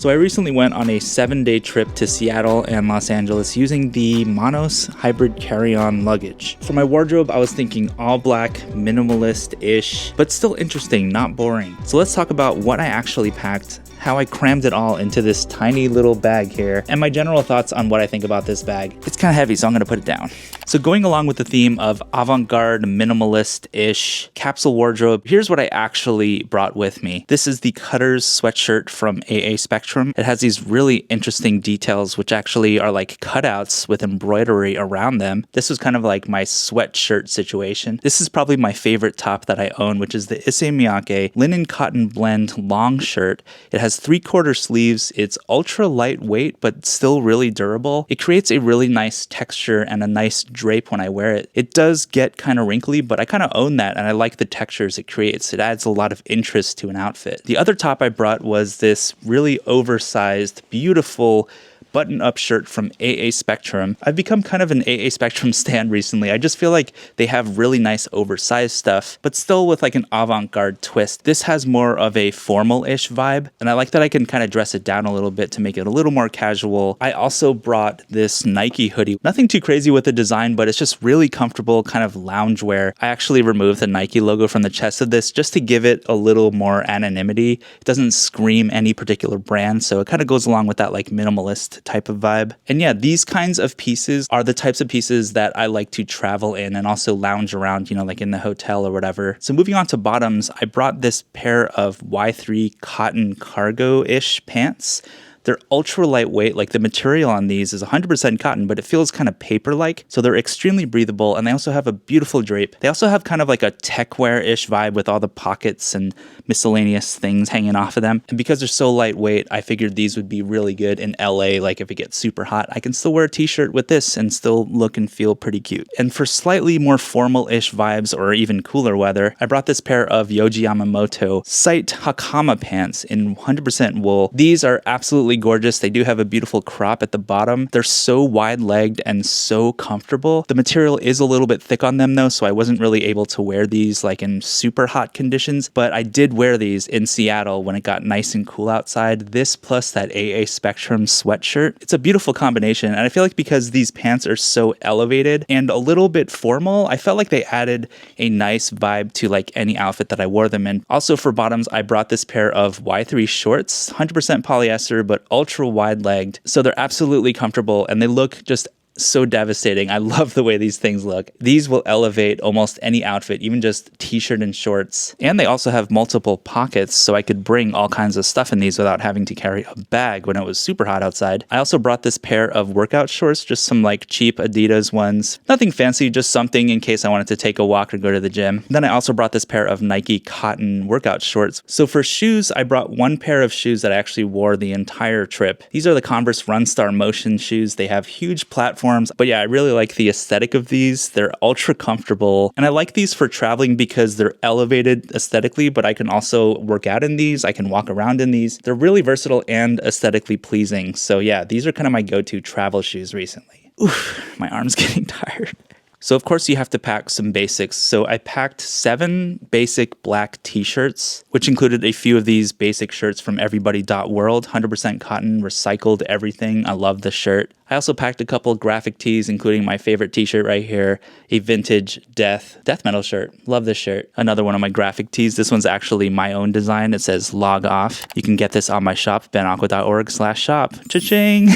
So I recently went on a 7-day trip to Seattle and Los Angeles using the Monos hybrid carry-on luggage. For my wardrobe, I was thinking all black, minimalist-ish, but still interesting, not boring. So let's talk about what I actually packed, how I crammed it all into this tiny little bag here, and my general thoughts on what I think about this bag. It's kind of heavy, so I'm gonna put it down. So going along with the theme of avant-garde, minimalist-ish capsule wardrobe, here's what I actually brought with me. This is the Cutters sweatshirt from AA Spectrum. It has these really interesting details, which actually are like cutouts with embroidery around them. This was kind of like my sweatshirt situation. This is probably my favorite top that I own, which is the Issey Miyake linen cotton blend long shirt. It has 3/4 sleeves. It's ultra lightweight, but still really durable. It creates a really nice texture and a nice drape when I wear it. It does get kind of wrinkly, but I kind of own that, and I like the textures it creates. It adds a lot of interest to an outfit. The other top I brought was this really oversized, beautiful button-up shirt from AA Spectrum. I've become kind of an AA Spectrum stan recently. I just feel like they have really nice oversized stuff, but still with like an avant-garde twist. This has more of a formal-ish vibe, and I like that I can kind of dress it down a little bit to make it a little more casual. I also brought this Nike hoodie. Nothing too crazy with the design, but it's just really comfortable, kind of loungewear. I actually removed the Nike logo from the chest of this just to give it a little more anonymity. It doesn't scream any particular brand, so it kind of goes along with that like minimalist type of vibe. And yeah, these kinds of pieces are the types of pieces that I like to travel in and also lounge around, you know, like in the hotel or whatever. So moving on to bottoms, I brought this pair of Y3 cotton cargo-ish pants. They're ultra lightweight. Like the material on these is 100% cotton, but it feels kind of paper-like. So they're extremely breathable, and they also have a beautiful drape. They also have kind of like a techwear-ish vibe with all the pockets and miscellaneous things hanging off of them. And because they're so lightweight, I figured these would be really good in LA. Like if it gets super hot, I can still wear a t-shirt with this and still look and feel pretty cute. And for slightly more formal-ish vibes or even cooler weather, I brought this pair of Yohji Yamamoto sight hakama pants in 100% wool. These are absolutely gorgeous. They do have a beautiful crop at the bottom. They're so wide-legged and so comfortable. The material is a little bit thick on them though, so I wasn't really able to wear these like in super hot conditions, but I did wear these in Seattle when it got nice and cool outside. This plus that AA Spectrum sweatshirt. It's a beautiful combination, and I feel like because these pants are so elevated and a little bit formal, I felt like they added a nice vibe to like any outfit that I wore them in. Also for bottoms, I brought this pair of Y3 shorts, 100% polyester, but ultra wide legged. So they're absolutely comfortable and they look just so devastating. I love the way these things look. These will elevate almost any outfit, even just t-shirt and shorts. And they also have multiple pockets, so I could bring all kinds of stuff in these without having to carry a bag when it was super hot outside. I also brought this pair of workout shorts, just some like cheap Adidas ones. Nothing fancy, just something in case I wanted to take a walk or go to the gym. Then I also brought this pair of Nike cotton workout shorts. So for shoes, I brought one pair of shoes that I actually wore the entire trip. These are the Converse Runstar Motion shoes. They have huge platforms. But yeah, I really like the aesthetic of these. They're ultra comfortable. And I like these for traveling because they're elevated aesthetically, but I can also work out in these. I can walk around in these. They're really versatile and aesthetically pleasing. So yeah, these are kind of my go-to travel shoes recently. Oof, my arm's getting tired. So of course you have to pack some basics. So I packed 7 basic black t-shirts, which included a few of these basic shirts from everybody.world, 100% cotton, recycled everything. I love the shirt. I also packed a couple graphic tees, including my favorite t-shirt right here, a vintage death metal shirt. Love this shirt. Another one of my graphic tees. This one's actually my own design. It says log off. You can get this on my shop, benaqua.org/shop. Cha-ching!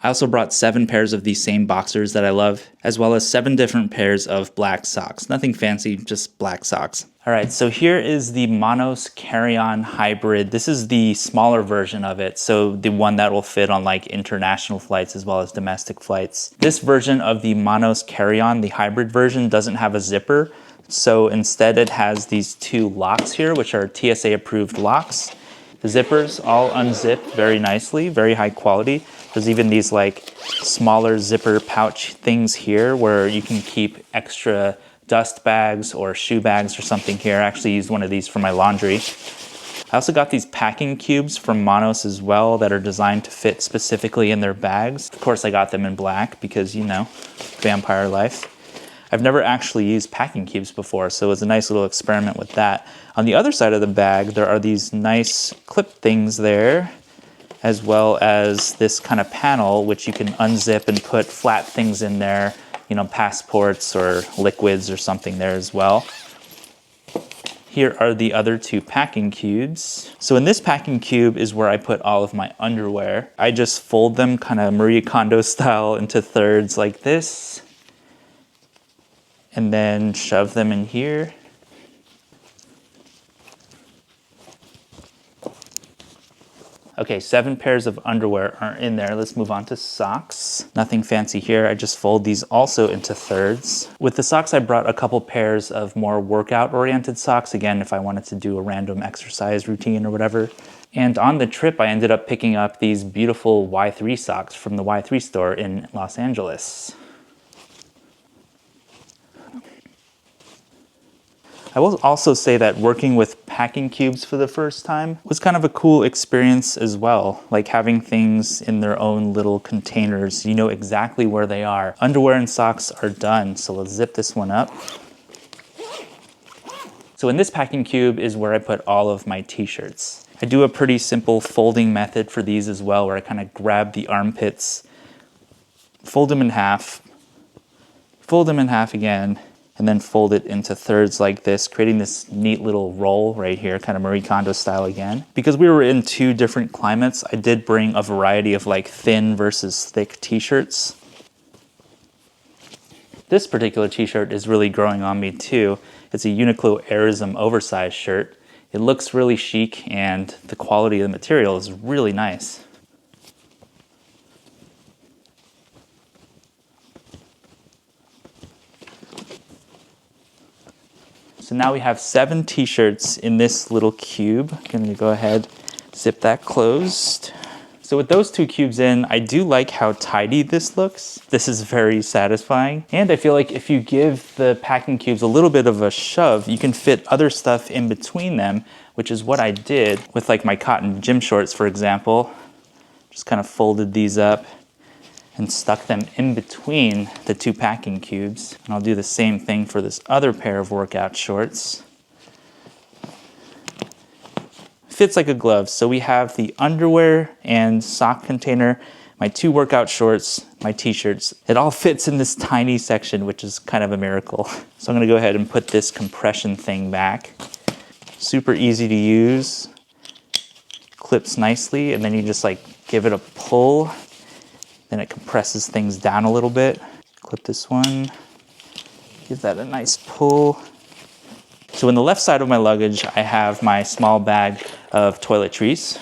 I also brought 7 pairs of these same boxers that I love, as well as 7 different pairs of black socks. Nothing fancy, just black socks. All right, so here is the Monos carry-on hybrid. This is the smaller version of it, so the one that will fit on like international flights as well as domestic flights. This version of the Monos carry-on, the hybrid version, doesn't have a zipper, so instead it has these 2 locks here, which are TSA approved locks. The zippers all unzip very nicely, very high quality. There's even these like smaller zipper pouch things here where you can keep extra dust bags or shoe bags or something here. I actually used one of these for my laundry. I also got these packing cubes from Monos as well that are designed to fit specifically in their bags. Of course, I got them in black because, you know, vampire life. I've never actually used packing cubes before, so it was a nice little experiment with that. On the other side of the bag, there are these nice clip things there. as well as this kind of panel, which you can unzip and put flat things in there, you know, passports or liquids or something there as well. Here are the other two packing cubes. So in this packing cube is where I put all of my underwear. I just fold them kind of Marie Kondo style into thirds like this, and then shove them in here. Okay, 7 pairs of underwear are in there. Let's move on to socks. Nothing fancy here. I just fold these also into thirds. With the socks, I brought a couple pairs of more workout-oriented socks. Again, if I wanted to do a random exercise routine or whatever. And on the trip, I ended up picking up these beautiful Y3 socks from the Y3 store in Los Angeles. I will also say that working with packing cubes for the first time was kind of a cool experience as well. Like having things in their own little containers, you know exactly where they are. Underwear and socks are done, so let's zip this one up. So in this packing cube is where I put all of my t-shirts. I do a pretty simple folding method for these as well, where I kind of grab the armpits, fold them in half, fold them in half again, and then fold it into thirds like this, creating this neat little roll right here, kind of Marie Kondo style again. Because we were in 2 different climates, I did bring a variety of like thin versus thick t-shirts. This particular t-shirt is really growing on me too. It's a Uniqlo Airism oversized shirt. It looks really chic and the quality of the material is really nice. So now we have 7 t-shirts in this little cube. I'm gonna go ahead, zip that closed. So with those 2 cubes in, I do like how tidy this looks. This is very satisfying. And I feel like if you give the packing cubes a little bit of a shove, you can fit other stuff in between them, which is what I did with like my cotton gym shorts, for example. Just kind of folded these up and stuck them in between the 2 packing cubes. And I'll do the same thing for this other pair of workout shorts. Fits like a glove. So we have the underwear and sock container, my 2 workout shorts, my t-shirts. It all fits in this tiny section, which is kind of a miracle. So I'm gonna go ahead and put this compression thing back. Super easy to use, clips nicely, and then you just like give it a pull. Then it compresses things down a little bit. Clip this one, give that a nice pull. So in the left side of my luggage, I have my small bag of toiletries.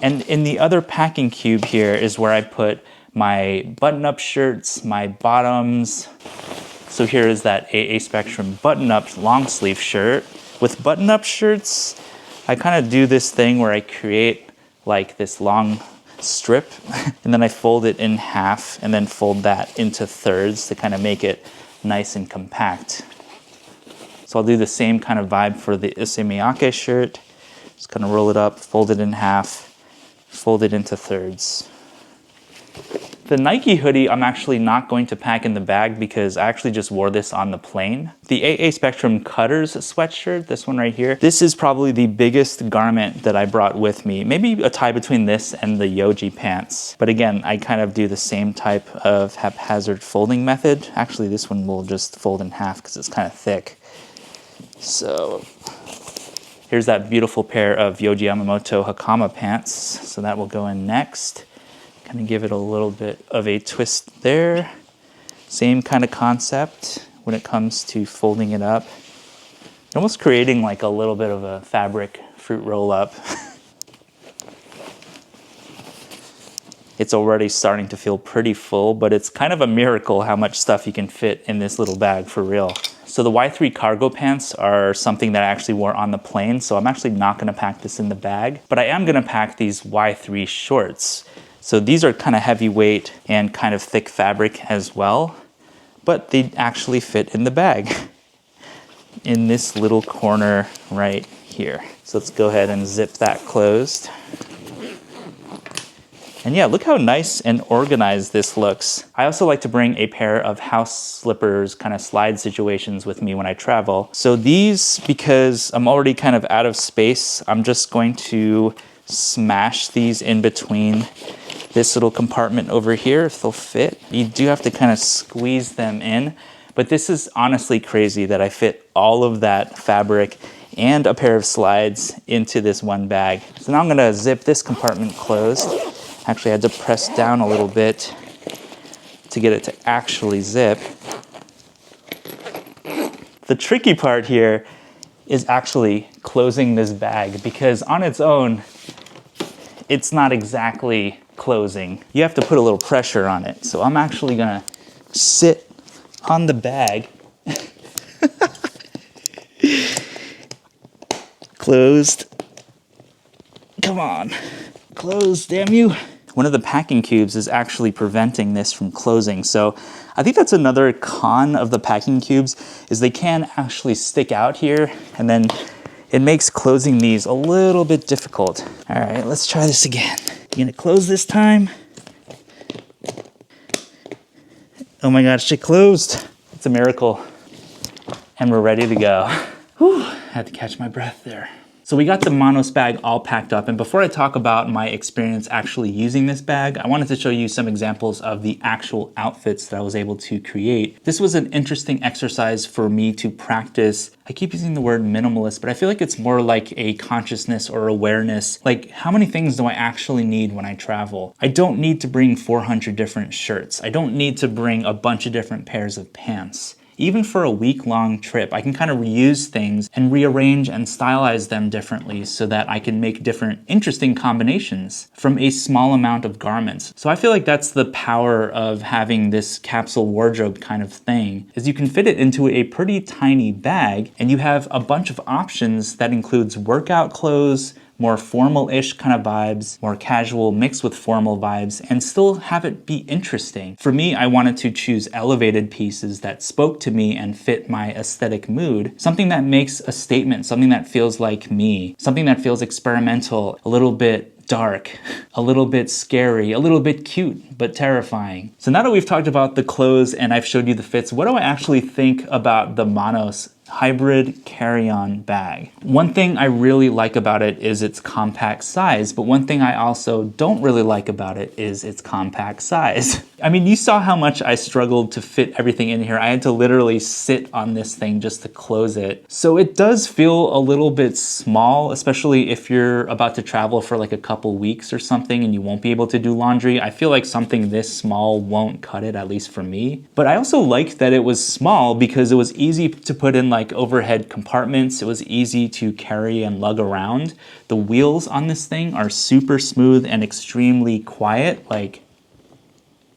And in the other packing cube here is where I put my button-up shirts, my bottoms. So here is that AA Spectrum button-up long sleeve shirt. With button-up shirts, I kind of do this thing where I create like this long strip and then I fold it in half and then fold that into thirds to kind of make it nice and compact. So I'll do the same kind of vibe for the issey miyake shirt. Just kind of roll it up, fold it in half, fold it into thirds. The Nike hoodie I'm actually not going to pack in the bag because I actually just wore this on the plane. The AA Spectrum Cutters sweatshirt, this one right here, this is probably the biggest garment that I brought with me. Maybe a tie between this and the Yohji pants. But again, I kind of do the same type of haphazard folding method. Actually, this one will just fold in half because it's kind of thick. So here's that beautiful pair of Yohji Yamamoto hakama pants. So that will go in next. Kind of give it a little bit of a twist there. Same kind of concept when it comes to folding it up. Almost creating like a little bit of a fabric fruit roll up. It's already starting to feel pretty full, but it's kind of a miracle how much stuff you can fit in this little bag for real. So the Y3 cargo pants are something that I actually wore on the plane, so I'm actually not gonna pack this in the bag, but I am gonna pack these Y3 shorts. So these are kind of heavyweight and kind of thick fabric as well, but they actually fit in the bag in this little corner right here. So let's go ahead and zip that closed. And yeah, look how nice and organized this looks. I also like to bring a pair of house slippers, kind of slide situations with me when I travel. So these, because I'm already kind of out of space, I'm just going to smash these in between this little compartment over here if they'll fit. You do have to kind of squeeze them in, but this is honestly crazy that I fit all of that fabric and a pair of slides into this one bag. So now I'm gonna zip this compartment closed. Actually, I had to press down a little bit to get it to actually zip. The tricky part here is actually closing this bag, because on its own, it's not exactly closing. You have to put a little pressure on it. So I'm actually gonna sit on the bag. Closed. Come on, close, damn you. One of the packing cubes is actually preventing this from closing. So I think that's another con of the packing cubes, is they can actually stick out here, and then it makes closing these a little bit difficult. All right, let's try this again. You gonna close this time? Oh my gosh, it closed. It's a miracle. And we're ready to go. Whew, had to catch my breath there. So we got the Manos bag all packed up, and before I talk about my experience actually using this bag, I wanted to show you some examples of the actual outfits that I was able to create. This was an interesting exercise for me to practice. I keep using the word minimalist, but I feel like it's more like a consciousness or awareness. Like, how many things do I actually need when I travel? I don't need to bring 400 different shirts. I don't need to bring a bunch of different pairs of pants. Even for a week-long trip, I can kind of reuse things and rearrange and stylize them differently so that I can make different interesting combinations from a small amount of garments. So I feel like that's the power of having this capsule wardrobe kind of thing, is you can fit it into a pretty tiny bag and you have a bunch of options that includes workout clothes, more formal-ish kind of vibes, more casual mixed with formal vibes, and still have it be interesting. For me, I wanted to choose elevated pieces that spoke to me and fit my aesthetic mood, something that makes a statement, something that feels like me, something that feels experimental, a little bit dark, a little bit scary, a little bit cute, but terrifying. So now that we've talked about the clothes and I've showed you the fits, what do I actually think about the Manos hybrid carry-on bag? One thing I really like about it is its compact size, but one thing I also don't really like about it is its compact size. I mean, you saw how much I struggled to fit everything in here. I had to literally sit on this thing just to close it. So it does feel a little bit small, especially if you're about to travel for like a couple weeks or something and you won't be able to do laundry. I feel like something this small won't cut it, at least for me. But I also liked that it was small because it was easy to put in like overhead compartments. It was easy to carry and lug around. The wheels on this thing are super smooth and extremely quiet. Like,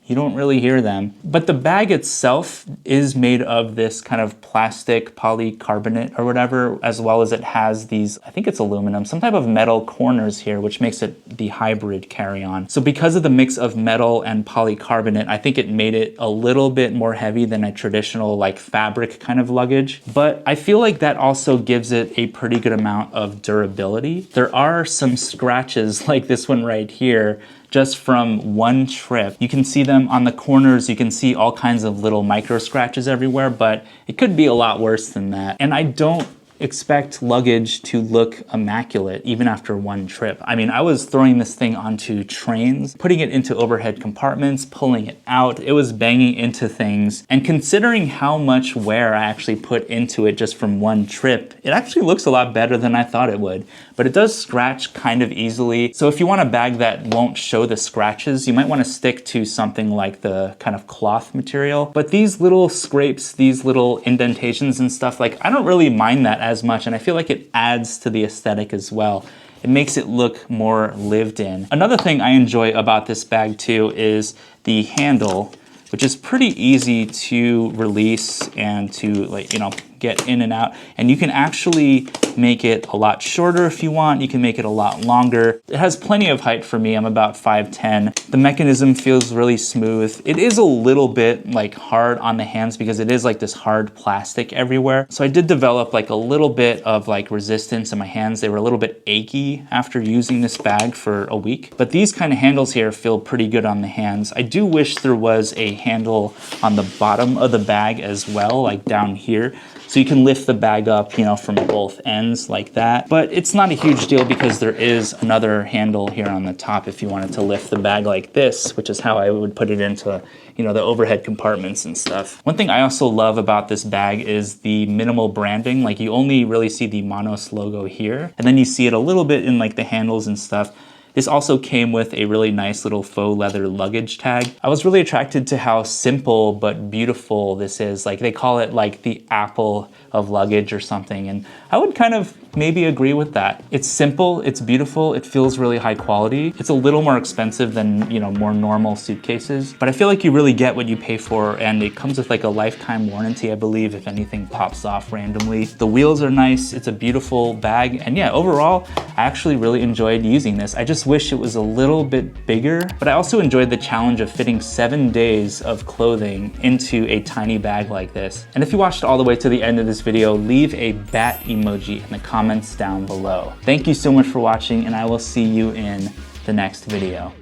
you don't really hear them. But the bag itself is made of this kind of plastic polycarbonate or whatever, as well as it has these, I think it's aluminum, some type of metal corners here, which makes it the hybrid carry-on. So because of the mix of metal and polycarbonate, I think it made it a little bit more heavy than a traditional like fabric kind of luggage. But I feel like that also gives it a pretty good amount of durability. There are some scratches like this one right here, just from one trip. You can see them on the corners, you can see all kinds of little micro scratches everywhere, but it could be a lot worse than that. And I don't expect luggage to look immaculate even after one trip. I mean, I was throwing this thing onto trains, putting it into overhead compartments, pulling it out. It was banging into things. And considering how much wear I actually put into it just from one trip, it actually looks a lot better than I thought it would. But it does scratch kind of easily. So if you want a bag that won't show the scratches, you might want to stick to something like the kind of cloth material. But these little scrapes, these little indentations and stuff, like, I don't really mind that as much, and I feel like it adds to the aesthetic as well. It makes it look more lived in. Another thing I enjoy about this bag too is the handle, which is pretty easy to release and to, like, you know, get in and out. And you can actually make it a lot shorter if you want. You can make it a lot longer. It has plenty of height for me. I'm about 5'10". The mechanism feels really smooth. It is a little bit like hard on the hands because it is like this hard plastic everywhere. So I did develop like a little bit of like resistance in my hands. They were a little bit achy after using this bag for a week. But these kind of handles here feel pretty good on the hands. I do wish there was a handle on the bottom of the bag as well, like down here, So you can lift the bag up, you know, from both ends like that. But it's not a huge deal because there is another handle here on the top if you wanted to lift the bag like this, which is how I would put it into, you know, the overhead compartments and stuff. One thing I also love about this bag is the minimal branding. Like, you only really see the Manos logo here, and then you see it a little bit in like the handles and stuff. This also came with a really nice little faux leather luggage tag. I was really attracted to how simple but beautiful this is. Like, they call it like the Apple of luggage or something, and I would kind of maybe agree with that. It's simple, it's beautiful, it feels really high quality. It's a little more expensive than, you know, more normal suitcases, but I feel like you really get what you pay for, and it comes with like a lifetime warranty, I believe, if anything pops off randomly. The wheels are nice, it's a beautiful bag, and yeah, overall, I actually really enjoyed using this. I just wish it was a little bit bigger, but I also enjoyed the challenge of fitting 7 days of clothing into a tiny bag like this. And if you watched all the way to the end of this video, leave a bat emoji in the comments down below. Thank you so much for watching, and I will see you in the next video.